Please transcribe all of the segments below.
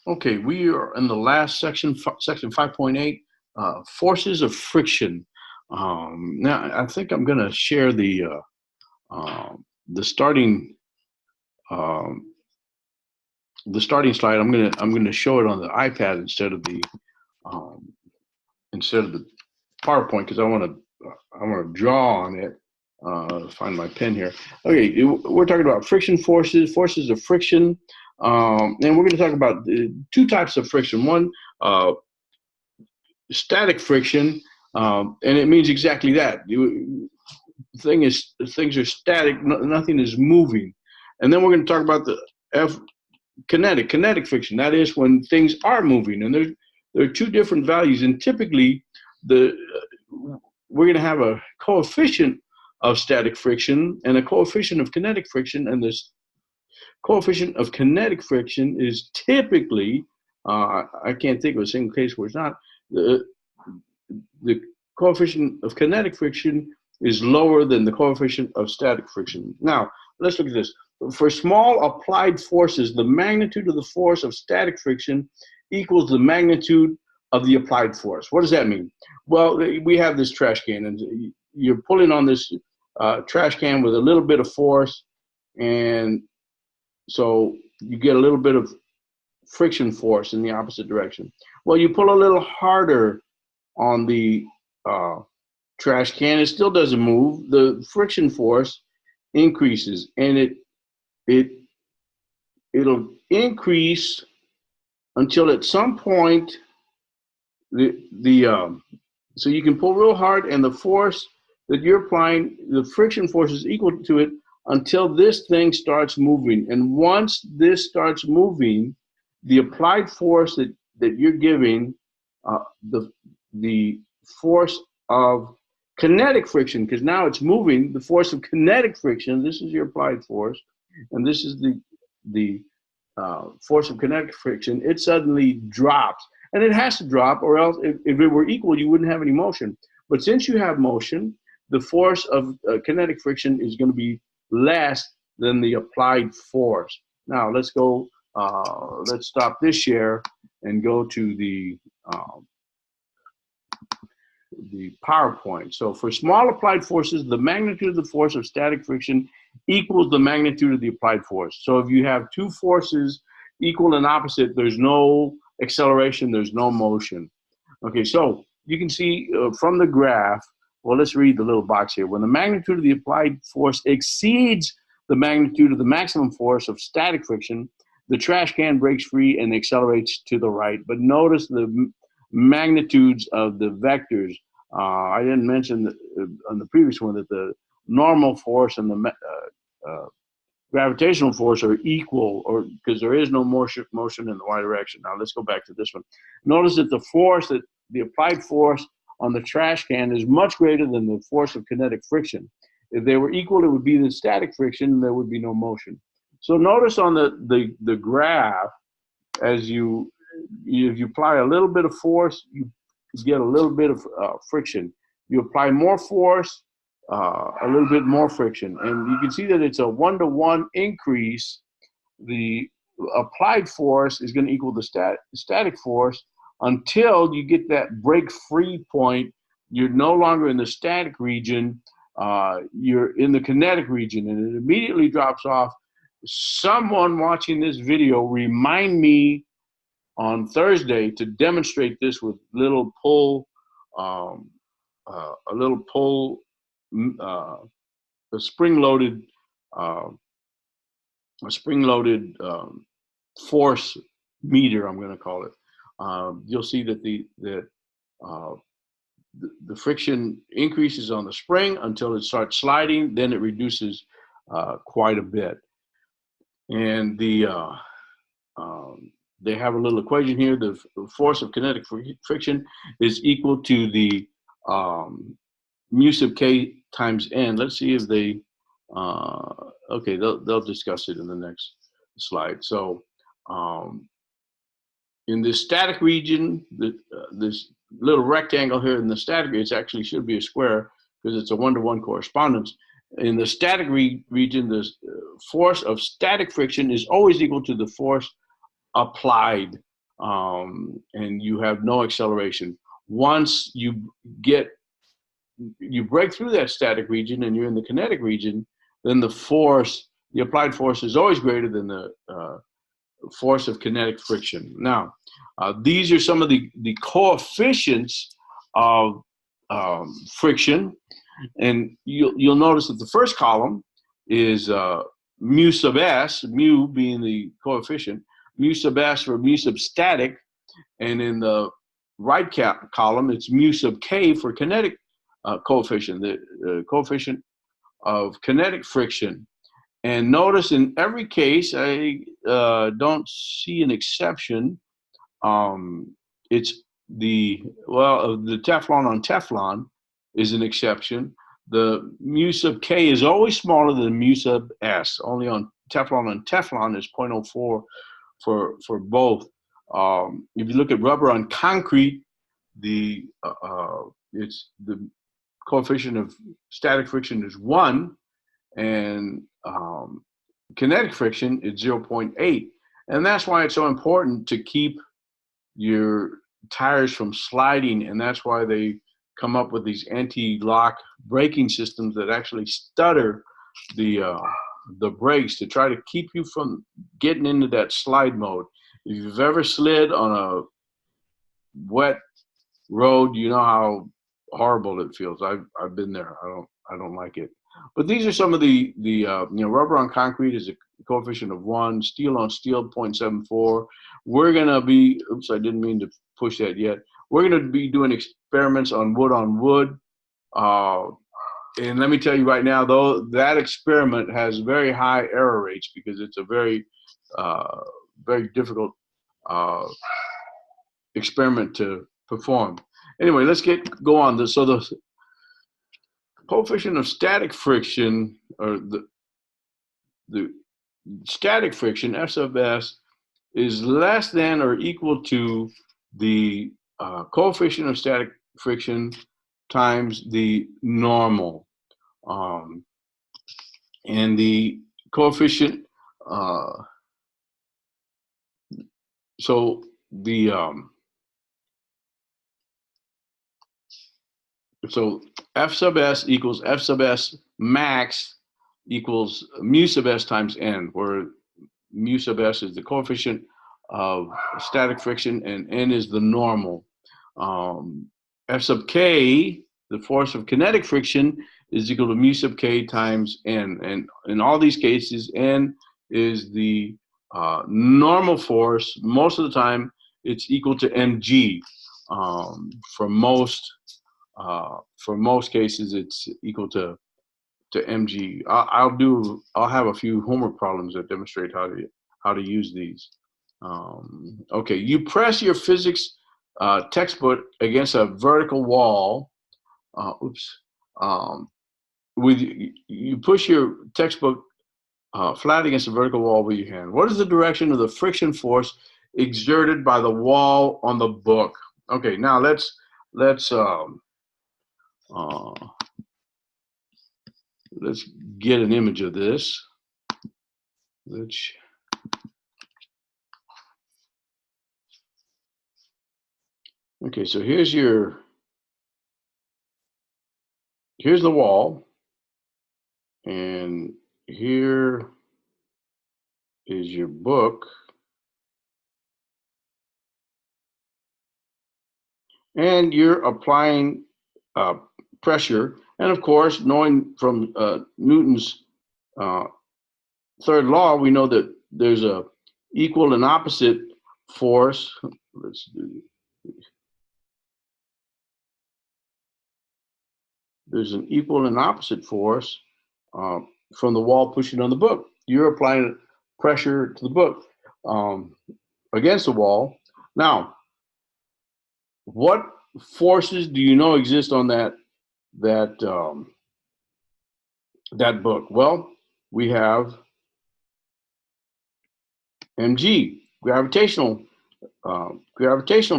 Okay, we are in the last section, section 5.8, forces of friction. Now, I think I'm going to share the starting um, the starting slide. I'm gonna show it on the iPad um, instead of the PowerPoint because I want to draw on it. Find my pen here. Okay, we're talking about friction forces, forces of friction, and we're going to talk about two types of friction. One, uh, static friction, and it means exactly that. Things are static, nothing is moving. And then we're going to talk about the kinetic friction. That is when things are moving, and there are two different values. And typically, we're going to have a coefficient of static friction and a coefficient of kinetic friction, and this coefficient of kinetic friction is typically, I can't think of a single case where it's not, the coefficient of kinetic friction is lower than the coefficient of static friction. Now, let's look at this. For small applied forces, the magnitude of the force of static friction equals the magnitude of the applied force. What does that mean? Well, we have this trash can, and you're pulling on this trash can with a little bit of force, and so you get a little bit of friction force in the opposite direction. Well, you pull a little harder on the trash can, it still doesn't move. The friction force increases, and it'll increase until at some point so you can pull real hard, and the force that you're applying, the friction force is equal to it until this thing starts moving. And once this starts moving, the applied force that you're giving, the force of kinetic friction, because now it's moving, the force of kinetic friction, this is your applied force, and this is the force of kinetic friction, it suddenly drops. And it has to drop, or else if it were equal, you wouldn't have any motion. But since you have motion, the force of kinetic friction is going to be less than the applied force. Now let's stop this share and go to the PowerPoint. So for small applied forces, the magnitude of the force of static friction equals the magnitude of the applied force. So if you have two forces equal and opposite, there's no acceleration, there's no motion. Okay, so you can see from the graph, well, let's read the little box here. When the magnitude of the applied force exceeds the magnitude of the maximum force of static friction, the trash can breaks free and accelerates to the right. But notice the magnitudes of the vectors. I didn't mention on the previous one that the normal force and the gravitational force are equal, or because there is no motion in the y direction. Now let's go back to this one. Notice that the applied force on the trash can is much greater than the force of kinetic friction. If they were equal, it would be the static friction, and there would be no motion. So notice on the graph, as if you apply a little bit of force, you get a little bit of friction. You apply more force, a little bit more friction. And you can see that it's a 1-to-1 increase. The applied force is going to equal the static force until you get that break free point. You're no longer in the static region, you're in the kinetic region, and it immediately drops off. Someone watching this video, remind me on Thursday to demonstrate this with little pull, a spring-loaded force meter, I'm going to call it. You'll see that the friction increases on the spring until it starts sliding, then it reduces quite a bit. And they have a little equation here. The force of kinetic friction is equal to the mu sub k times n. Let's see if they, okay, they'll discuss it in the next slide. So in the static region, this little rectangle here in the static, it actually should be a square because it's a 1-to-1 correspondence. In the static region, the force of static friction is always equal to the force applied and you have no acceleration. Once you break through that static region and you're in the kinetic region, then the applied force is always greater than the force of kinetic friction. Now, these are some of the coefficients of friction, and you'll notice that the first column is mu sub s, mu being the coefficient, mu sub s for mu sub static, and in the right column it's mu sub k for kinetic coefficient, the coefficient of kinetic friction. And notice in every case, I don't see an exception. It's the Teflon on Teflon is an exception. The mu sub k is always smaller than mu sub s. Only on Teflon is 0.04 for both. If you look at rubber on concrete, it's the coefficient of static friction is 1, and kinetic friction is 0.8. And that's why it's so important to keep your tires from sliding, and that's why they come up with these anti-lock braking systems that actually stutter the brakes to try to keep you from getting into that slide mode. If you've ever slid on a wet road, you know how horrible it feels. I've been there. I don't like it. But these are some of the rubber on concrete is a coefficient of 1, steel on steel 0.74. We're gonna be, oops, I didn't mean to push that yet. We're gonna be doing experiments on wood. And let me tell you right now, though, that experiment has very high error rates because it's a very difficult experiment to perform. Anyway, let's go on. So the coefficient of static friction, or the static friction, F sub s, is less than or equal to the coefficient of static friction times the normal. And the coefficient, so F sub s equals F sub s max equals mu sub s times n, where mu sub s is the coefficient of static friction and n is the normal. F sub k, the force of kinetic friction, is equal to mu sub k times n. And in all these cases, n is the normal force. Most of the time, it's equal to mg. For most cases, it's equal to mg. I'll have a few homework problems that demonstrate how to use these. Okay, you press your physics textbook against a vertical wall. You push your textbook flat against a vertical wall with your hand. What is the direction of the friction force exerted by the wall on the book? Okay, now let's get an image of this. Okay, so here's the wall, and here is your book, and you're applying pressure. And of course, knowing from Newton's third law, we know that there's a equal and opposite force. There's an equal and opposite force from the wall pushing on the book. You're applying pressure to the book against the wall. Now, what forces do you know exist on that book? Well, we have mg, gravitational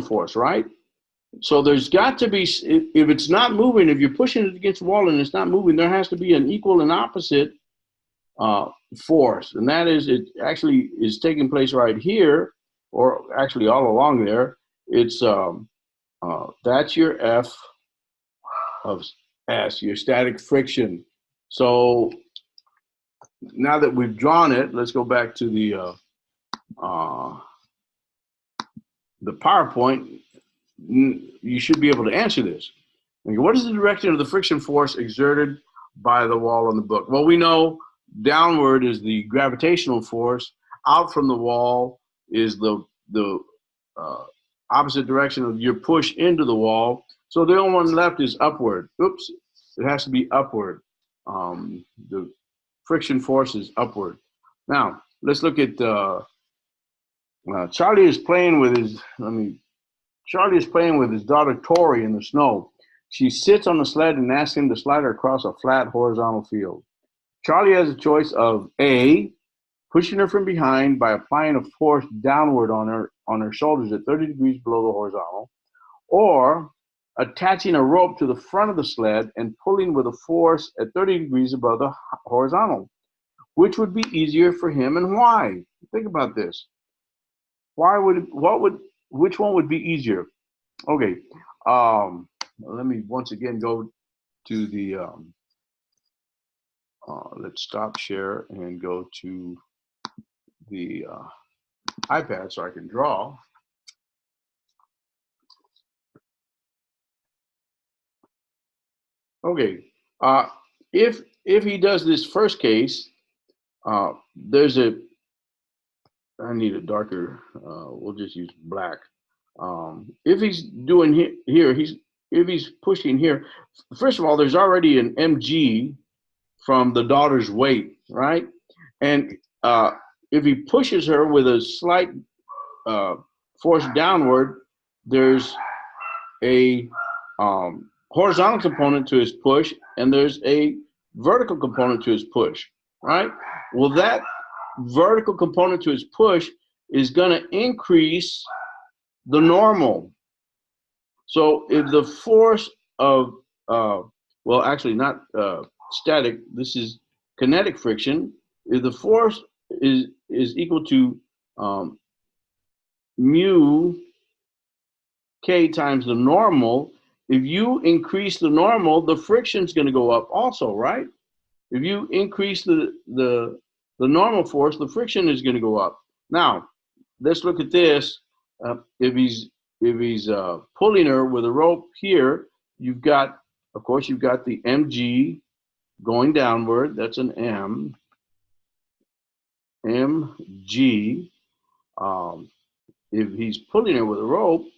force, right? So there's got to be, if it's not moving, if you're pushing it against the wall and it's not moving, there has to be an equal and opposite force. And that is, it actually is taking place right here, or actually all along there, it's that's your F of S, your static friction. So now that we've drawn it, let's go back to the PowerPoint. You should be able to answer this. Okay, what is the direction of the friction force exerted by the wall on the book? Well, we know downward is the gravitational force. Out from the wall is the opposite direction of your push into the wall. So the only one left is upward. Oops, it has to be upward. The friction force is upward. Now, let's look at Charlie is playing with his, Charlie is playing with his daughter Tori in the snow. She sits on the sled and asks him to slide her across a flat horizontal field. Charlie has a choice of A, pushing her from behind by applying a force downward on her shoulders at 30 degrees below the horizontal, or attaching a rope to the front of the sled and pulling with a force at 30 degrees above the horizontal. Which would be easier for him and why? Think about this. Which one would be easier? Okay, let me once again go to the, let's stop share and go to the iPad so I can draw. Okay, if he does this first case, there's a, I need a darker, we'll just use black. If he's doing here, if he's pushing here, first of all, there's already an mg from the daughter's weight, right? And if he pushes her with a slight force downward, there's a horizontal component to his push, and there's a vertical component to his push, right? Well, that vertical component to his push is going to increase the normal. So if the force of, well, actually not static, this is kinetic friction. If the force is equal to mu k times the normal, if you increase the normal, the friction is going to go up also, right? If you increase the normal force, the friction is going to go up. Now, let's look at this. If he's pulling her with a rope here, you've got, of course, you've got the mg going downward. That's an mg. If he's pulling her with a rope,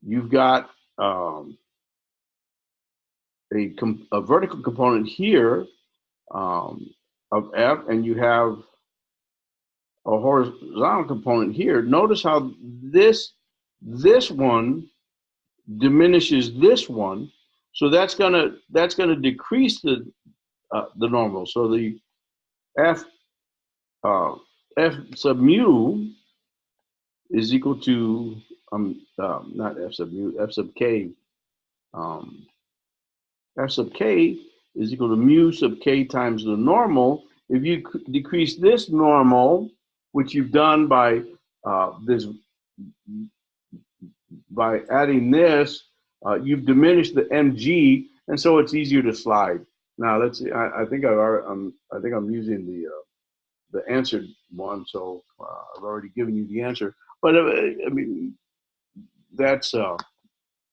you've got a vertical component here of F, and you have a horizontal component here. Notice how this one diminishes this one, so that's gonna decrease the normal. So the F sub mu is equal to not F sub mu, F sub k. F sub k is equal to mu sub k times the normal. If you decrease this normal, which you've done by by adding this, you've diminished the mg, and so it's easier to slide. Now let's see. I think I'm using the answered one, so I've already given you the answer. But I mean, that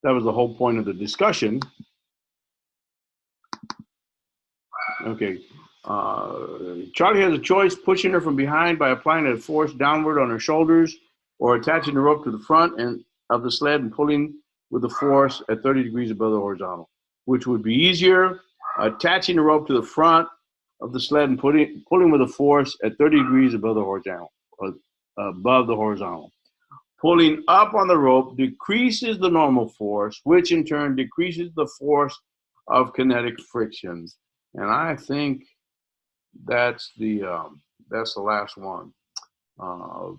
was the whole point of the discussion. Okay. Charlie has a choice: pushing her from behind by applying a force downward on her shoulders, or attaching the rope to the front of the sled and pulling with the force at 30 degrees above the horizontal. Which would be easier, attaching the rope to the front of the sled and pulling with a force at 30 degrees above the horizontal, Pulling up on the rope decreases the normal force, which in turn decreases the force of kinetic friction. And I think that's the last one.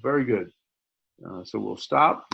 Very good. So we'll stop.